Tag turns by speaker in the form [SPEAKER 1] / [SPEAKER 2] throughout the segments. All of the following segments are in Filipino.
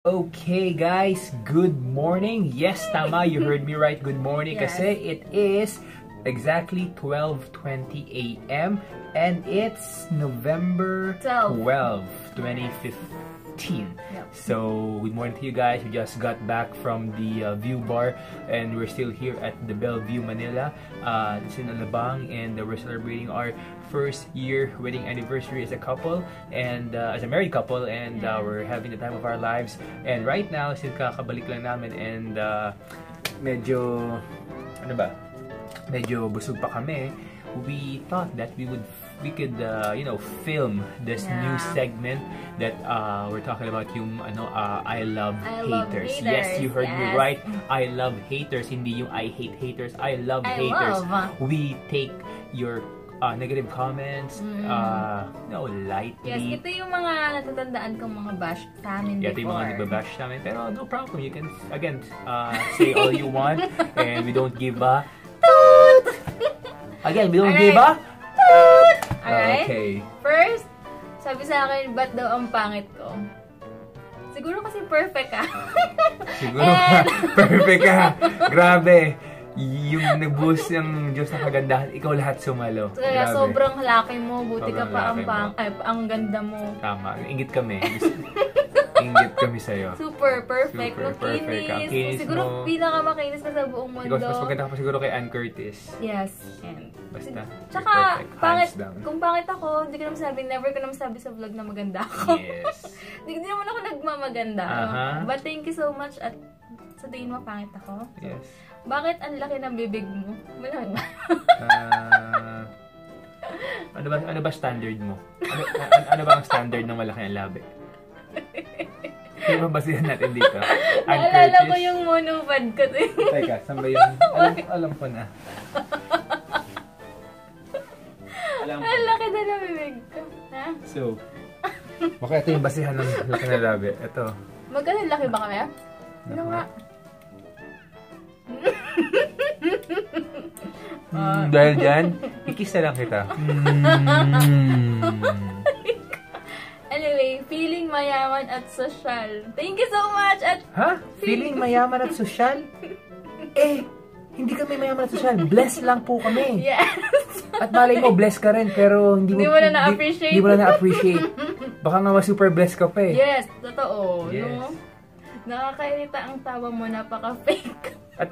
[SPEAKER 1] Okay guys, good morning. Yes, tama, you heard me right. Good morning.
[SPEAKER 2] Yes.
[SPEAKER 1] Kasi it is exactly 12:20 a.m. and it's November 12, 2015.
[SPEAKER 2] Yep.
[SPEAKER 1] So, good morning to you guys. We just got back from the View Bar and we're still here at the Bellevue, Manila. It's in Alabang and we're celebrating our first year wedding anniversary as a couple and as a married couple, and we're having the time of our lives. And right now, since kakabalik lang namin and medyo busog pa kami, we thought that we could film this new segment that we're talking about, yung I love haters. Yes, you heard me right. I love haters, hindi yung I hate haters. I love haters. We take your negative comments, lightly.
[SPEAKER 2] Yes, ito yung mga natatandaan kong mga bash sa amin before.
[SPEAKER 1] Yeah, ito yung mga nagbabash sa amin. Pero no problem, you can, again, say all you want and we don't give a toot! Again, we don't give a toot!
[SPEAKER 2] Alright?
[SPEAKER 1] Okay.
[SPEAKER 2] First, sabi sa akin, ba't daw ang pangit ko? Siguro kasi perfect ka.
[SPEAKER 1] Siguro perfect ka. Grabe. Yung nag-boost ng Diyos na kagandahan, ikaw lahat sumalo.
[SPEAKER 2] Kaya sobrang laki mo, buti ka pa ang ganda mo.
[SPEAKER 1] Tama, ingit kami. Ingit kami sa'yo.
[SPEAKER 2] Super perfect.
[SPEAKER 1] Super perfect. Ang kinis
[SPEAKER 2] siguro
[SPEAKER 1] mo.
[SPEAKER 2] pinakamakinis ka sa buong mundo.
[SPEAKER 1] Ikaw, mas maganda ka pa siguro kay Ann Curtis.
[SPEAKER 2] Yes. And
[SPEAKER 1] Basta.
[SPEAKER 2] tsaka, kung pangit ako, hindi ko naman sabi, never ko naman sabi sa vlog na maganda ako.
[SPEAKER 1] Yes.
[SPEAKER 2] Hindi naman ako nagmamaganda. But thank you so much at sa tingin mo pangit ako.
[SPEAKER 1] Yes.
[SPEAKER 2] Bakit ang laki ng bibig mo? Malamang ba?
[SPEAKER 1] Ano ba standard mo? Ano ba ang standard ng malaki ang labi? Ano ba basihan natin dito?
[SPEAKER 2] Naalala ko yung monopod ko.
[SPEAKER 1] Teka, saan ba yung... Alam ko na.
[SPEAKER 2] Ang laki na ng bibig ko. Ha?
[SPEAKER 1] So, baka ito yung basihan ng laki ng labi. Ito.
[SPEAKER 2] Magkano laki ba kami? Ano nga?
[SPEAKER 1] Dahil dyan, ikis na lang kita.
[SPEAKER 2] Anyway, feeling mayaman at sosyal. Thank you so much at...
[SPEAKER 1] Ha? Feeling mayaman at sosyal? Hindi kami mayaman at sosyal. Blessed lang po kami.
[SPEAKER 2] Yes.
[SPEAKER 1] At malay mo, blessed ka rin, pero hindi mo
[SPEAKER 2] na na-appreciate.
[SPEAKER 1] Hindi mo na na-appreciate. Baka nga super blessed ka pa eh.
[SPEAKER 2] Yes, totoo.
[SPEAKER 1] Yes.
[SPEAKER 2] No? Nakakairita ang tawa mo, napaka-fake.
[SPEAKER 1] At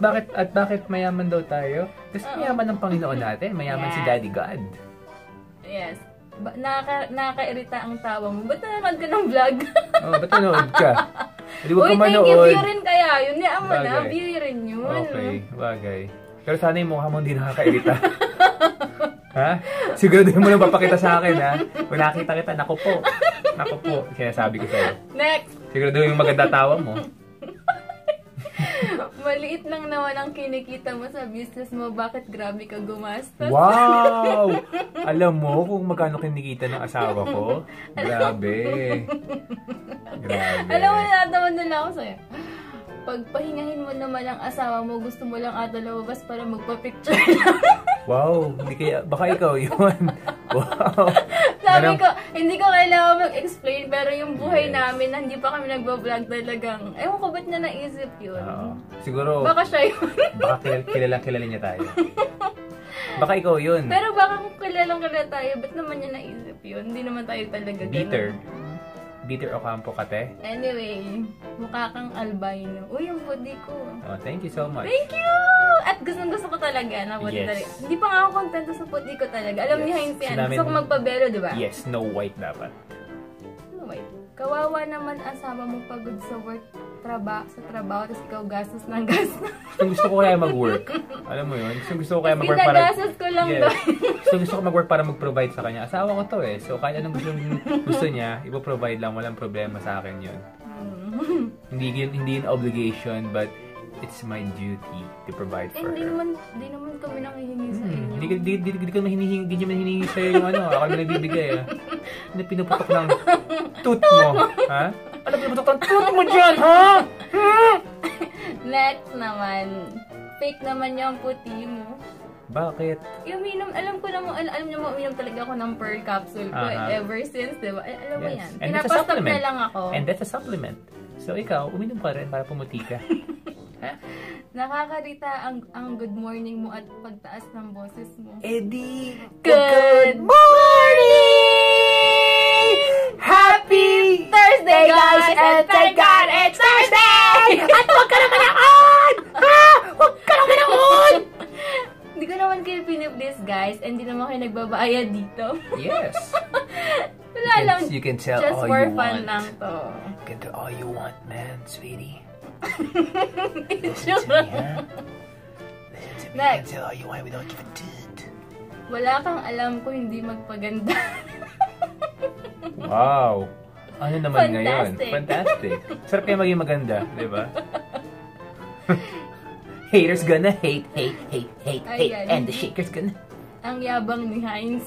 [SPEAKER 1] bakit mayaman daw tayo? Kasi mayaman ng Panginoon natin. Mayaman si Daddy God.
[SPEAKER 2] Yes. Nakakairita ang tawa mo. Ba't nanonood ka ng vlog?
[SPEAKER 1] Ba't nanonood ka? Hindi mo
[SPEAKER 2] Uy,
[SPEAKER 1] ka manood.
[SPEAKER 2] thank you. View rin kaya. Yun niya mo na. View rin yun.
[SPEAKER 1] Okay, bagay. Pero sana yung mukha mo hindi nakakairita. Ha? Siguraduhin mo lang papakita sa akin, ha? Kung nakita kita, naku po. Naku po. Kaya sabi ko sa'yo.
[SPEAKER 2] Next!
[SPEAKER 1] Siguraduhin yung maganda tawa mo.
[SPEAKER 2] Maliit lang naman ang kinikita mo sa business mo. Bakit grabe ka gumastos?
[SPEAKER 1] Wow! Alam mo kung magkano kinikita ng asawa ko? Grabe. Grabe.
[SPEAKER 2] Alam mo, nataman na lang ako sa'yo. Pagpahingahin mo naman ang asawa mo, gusto mo lang ata lumabas para magpa-picture lang.
[SPEAKER 1] Wow! Hindi kaya, baka ikaw yun. Wow!
[SPEAKER 2] Sabi ko, hindi ko kailangan mag-explain, pero yung buhay namin na hindi pa kami nagbablog talagang, ewan ko ba't na naisip yun?
[SPEAKER 1] Siguro,
[SPEAKER 2] baka siya yun.
[SPEAKER 1] Baka kilala niya tayo. Baka ikaw yun.
[SPEAKER 2] Pero baka kung kilala tayo, ba't naman niya naisip yun? Hindi naman tayo talaga ganun.
[SPEAKER 1] Bitter Ocampo ka, te?
[SPEAKER 2] Anyway, mukha kang albino. Uy, yung body ko.
[SPEAKER 1] Oh, thank you so much.
[SPEAKER 2] Thank you! At gusto ko talaga na body talaga. Hindi pa nga ako kontento sa body ko talaga. Alam niyo yung yan. Gusto ko magpabelo, di ba?
[SPEAKER 1] Yes, Snow White dapat.
[SPEAKER 2] Snow White. Kawawa naman asawa mo pagod sa work, sa trabaho, tapos ikaw gastos ng gastos.
[SPEAKER 1] Gusto ko kaya mag-work. Alam mo yun? Gusto ko kaya mag-work para...
[SPEAKER 2] Ginagastos ko lang doon.
[SPEAKER 1] Gusto ko mag-work para mag-provide sa kanya. Asawa ko to eh. So, kahit anong gusto niya, ipo-provide lang. Walang problema sa akin yun. Hindi yun obligation, but it's my duty to provide for her.
[SPEAKER 2] Hindi naman kami nanghihingi sa inyo.
[SPEAKER 1] Hindi ka hinihingi sa'yo yung ano. Ako na nagbibigay ah. Ano pinuputok ng tooth mo? Ha? Ano pinuputok ng tooth mo dyan, ha?
[SPEAKER 2] Next naman. Fake naman yung puti mo.
[SPEAKER 1] Bakit?
[SPEAKER 2] Uminom, alam ko naman, alam niyo mo, uminom talaga ako ng pearl capsule ko ever since, diba? Alam mo yan. Pinapastop na lang ako.
[SPEAKER 1] And that's a supplement. So ikaw, uminom ka rin para pumuti ka.
[SPEAKER 2] Nakakarita ang good morning mo at pagtaas ng boses mo.
[SPEAKER 1] Eddie!
[SPEAKER 2] Good morning! Happy Thursday, guys! And thank God it's Thursday!
[SPEAKER 1] At huwag ka naman akon! Ha? Huwag ka naman akon!
[SPEAKER 2] Hindi ko naman kayo piniplease, guys. And hindi naman kayo nagbabayad dito.
[SPEAKER 1] Yes.
[SPEAKER 2] Wala lang.
[SPEAKER 1] You can tell
[SPEAKER 2] just
[SPEAKER 1] all
[SPEAKER 2] for
[SPEAKER 1] you
[SPEAKER 2] fun
[SPEAKER 1] want.
[SPEAKER 2] lang to.
[SPEAKER 1] You can tell all you want, man, sweetie.
[SPEAKER 2] Listen
[SPEAKER 1] to me, huh? Listen to me. You can tell all you want. We don't give a toot.
[SPEAKER 2] Wala kang alam ko hindi magpaganda.
[SPEAKER 1] Wow. Ano naman ngayon?
[SPEAKER 2] Fantastic.
[SPEAKER 1] Fantastic. Sarap kayo maging maganda, di ba? Haters gonna hate.
[SPEAKER 2] Ayan.
[SPEAKER 1] And the shakers gonna...
[SPEAKER 2] Ang yabang ni Heinz.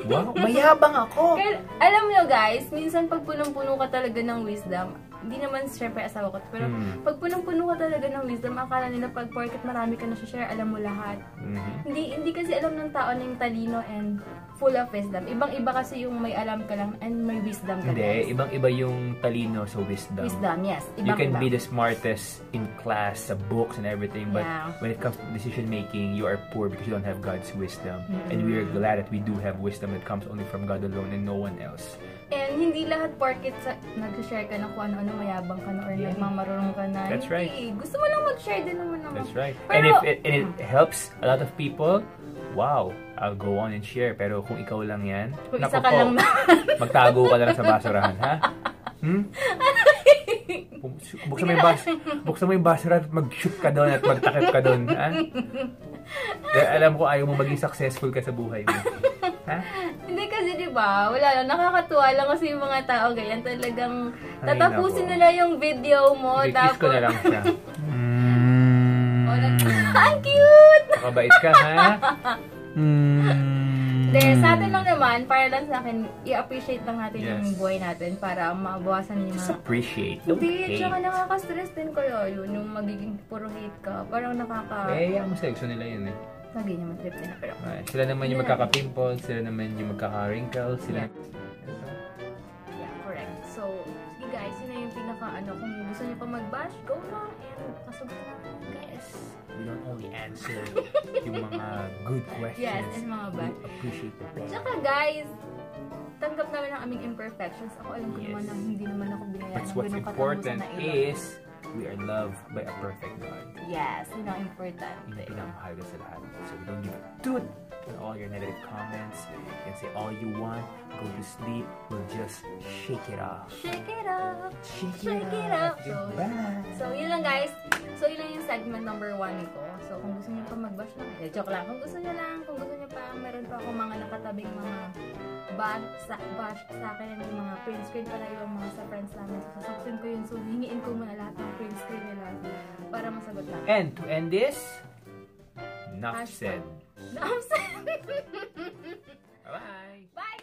[SPEAKER 1] Wow, mayabang ako.
[SPEAKER 2] Kaya, alam nyo guys, minsan pag punong-puno ka talaga ng wisdom, hindi naman syempre asawa ko, pero pag punong-puno ka talaga ng wisdom, akala nila pag porket marami ka na share, alam mo lahat. Hindi kasi alam ng tao na yung talino and full of wisdom. Ibang-iba kasi yung may alam ka lang and may wisdom ka.
[SPEAKER 1] Hindi, ibang-iba yung talino sa wisdom.
[SPEAKER 2] Wisdom, yes.
[SPEAKER 1] You can be the smartest in class, sa books and everything, but when it comes to decision making, you are poor because you don't have God's wisdom. And we are glad that we do have wisdom that comes only from God alone and no one else.
[SPEAKER 2] And hindi lahat porket nag-share ka na kung ano-ano, mayabang ka na or nagmamarunong ka na.
[SPEAKER 1] That's right.
[SPEAKER 2] Gusto mo lang mag-share din naman naman.
[SPEAKER 1] That's right.
[SPEAKER 2] Pero,
[SPEAKER 1] and it helps a lot of people, wow, I'll go on and share. Pero kung ikaw lang yan,
[SPEAKER 2] kung isa ka lang na.
[SPEAKER 1] Magtago ka na lang sa basurahan, ha? Buksan mo yung basurahan at mag-shoot ka doon at magtakip ka doon, ha? Dahil alam ko ayaw mo maging successful ka sa buhay mo. Ha?
[SPEAKER 2] Hindi kasi diba, wala lang, nakakatuwa lang kasi yung mga tao ganyan talagang tatapusin nila yung video mo.
[SPEAKER 1] Kiss ko na lang siya.
[SPEAKER 2] Ang cute!
[SPEAKER 1] Nakabait ka, ha?
[SPEAKER 2] Then, sa atin lang naman, para lang sa akin, i-appreciate lang natin yung buhay natin para mabawasan yung mga...
[SPEAKER 1] Just appreciate. Don't hate.
[SPEAKER 2] Hindi, tsaka nakaka-stress din kayo yun, yung magiging puro hate ka. Parang nakaka...
[SPEAKER 1] Yung mo gusto nila yun eh.
[SPEAKER 2] Lagi naman trip nila, pero...
[SPEAKER 1] Sila naman yung magkaka-pimples, sila naman yung magkaka-wrinkles, sila...
[SPEAKER 2] Yeah, correct. So, sige guys, yun na yung pinaka-ano, kung gusto niyo pa mag-bash, go lang and kasagot na guys.
[SPEAKER 1] We don't only answer yung mga good questions.
[SPEAKER 2] Yes, and mga bad.
[SPEAKER 1] We appreciate the best.
[SPEAKER 2] Tsaka guys, tanggap namin ang aming imperfections. Ako alam ko naman na hindi naman ako binayaan.
[SPEAKER 1] But what's important is, we are loved by a perfect God.
[SPEAKER 2] Yes, yun ang important.
[SPEAKER 1] Yun ang pinamahal ka sa lahat. So we don't give a toot on all your negative comments. You can say all you want. Go to sleep. We'll just shake it off.
[SPEAKER 2] Shake it up.
[SPEAKER 1] Shake
[SPEAKER 2] it up.
[SPEAKER 1] Goodbye.
[SPEAKER 2] So, yun lang guys. So, yun lang yung segment number 1 ko. So, kung gusto niyo pa mag-bash lang, joke lang. Kung gusto niyo pa, meron pa ako mga nakatabing mga bash sa akin and yung mga print screen pala yung mga sa friends namin. So, sasaktin ko yun. So, hingiin ko muna lahat ng print screen nila para masagot natin.
[SPEAKER 1] And to end this, enough said.
[SPEAKER 2] Enough said.
[SPEAKER 1] Bye-bye.
[SPEAKER 2] Bye!